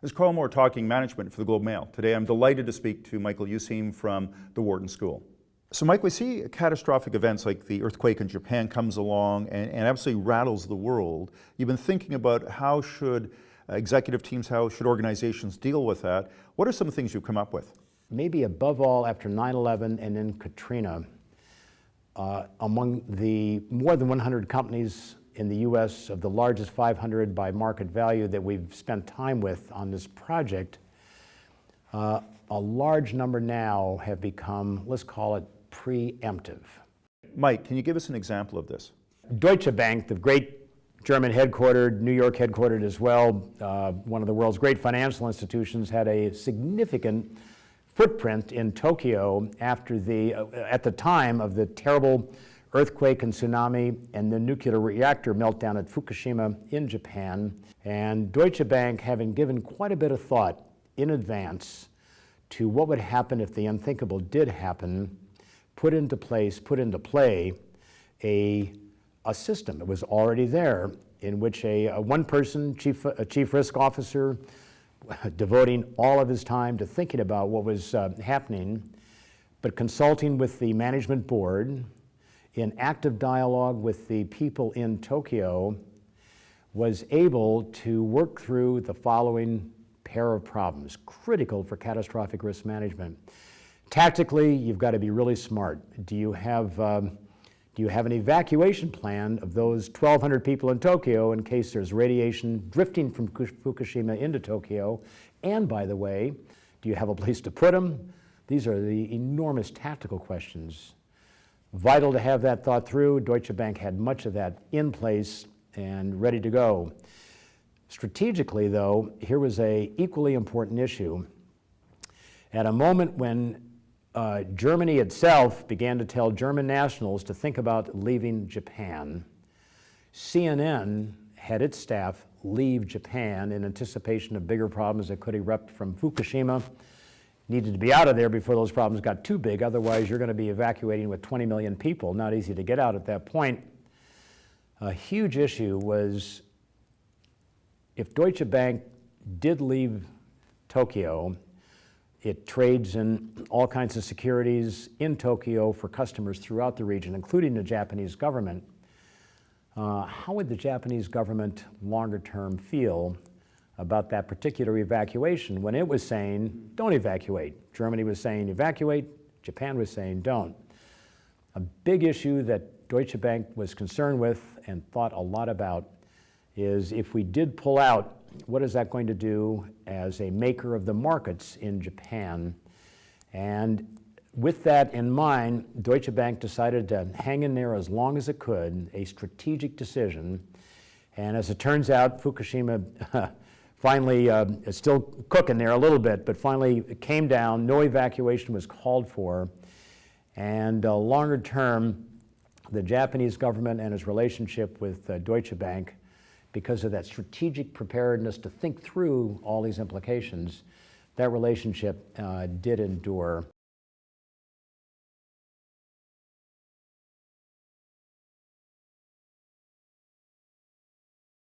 This is Karl Moore talking management for the Globe Mail. Today I'm delighted to speak to Michael Useem from the Wharton School. So Mike, we see catastrophic events like the earthquake in Japan comes along and absolutely rattles the world. You've been thinking about how should executive teams, how should organizations deal with that. What are some of the things you've come up with? Maybe above all after 9/11 and then Katrina, among the more than 100 companies in the U.S. of the largest 500 by market value that we've spent time with on this project, a large number now have become, let's call it, preemptive. Mike, can you give us an example of this? Deutsche Bank, the great German headquartered, New York headquartered as well, one of the world's great financial institutions, had a significant footprint in Tokyo after at the time of the terrible earthquake and tsunami and the nuclear reactor meltdown at Fukushima in Japan. And Deutsche Bank, having given quite a bit of thought in advance to what would happen if the unthinkable did happen, put into play a system that was already there in which a one-person chief risk officer devoting all of his time to thinking about what was happening, but consulting with the management board, in active dialogue with the people in Tokyo, was able to work through the following pair of problems, critical for catastrophic risk management. Tactically, you've got to be really smart. Do you have an evacuation plan of those 1,200 people in Tokyo in case there's radiation drifting from Fukushima into Tokyo? And by the way, do you have a place to put them? These are the enormous tactical questions. Vital to have that thought through. Deutsche Bank had much of that in place and ready to go. Strategically, though, here was an equally important issue. At a moment when Germany itself began to tell German nationals to think about leaving Japan, CNN had its staff leave Japan in anticipation of bigger problems that could erupt from Fukushima. Needed to be out of there before those problems got too big. Otherwise, you're going to be evacuating with 20 million people. Not easy to get out at that point. A huge issue was if Deutsche Bank did leave Tokyo, it trades in all kinds of securities in Tokyo for customers throughout the region, including the Japanese government. How would the Japanese government longer term feel about that particular evacuation when it was saying, don't evacuate? Germany was saying evacuate, Japan was saying don't. A big issue that Deutsche Bank was concerned with and thought a lot about is if we did pull out, what is that going to do as a maker of the markets in Japan? And with that in mind, Deutsche Bank decided to hang in there as long as it could, a strategic decision. And as it turns out, Fukushima finally is still cooking there a little bit, but finally it came down, no evacuation was called for. And longer term, the Japanese government and its relationship with Deutsche Bank, because of that strategic preparedness to think through all these implications, that relationship did endure.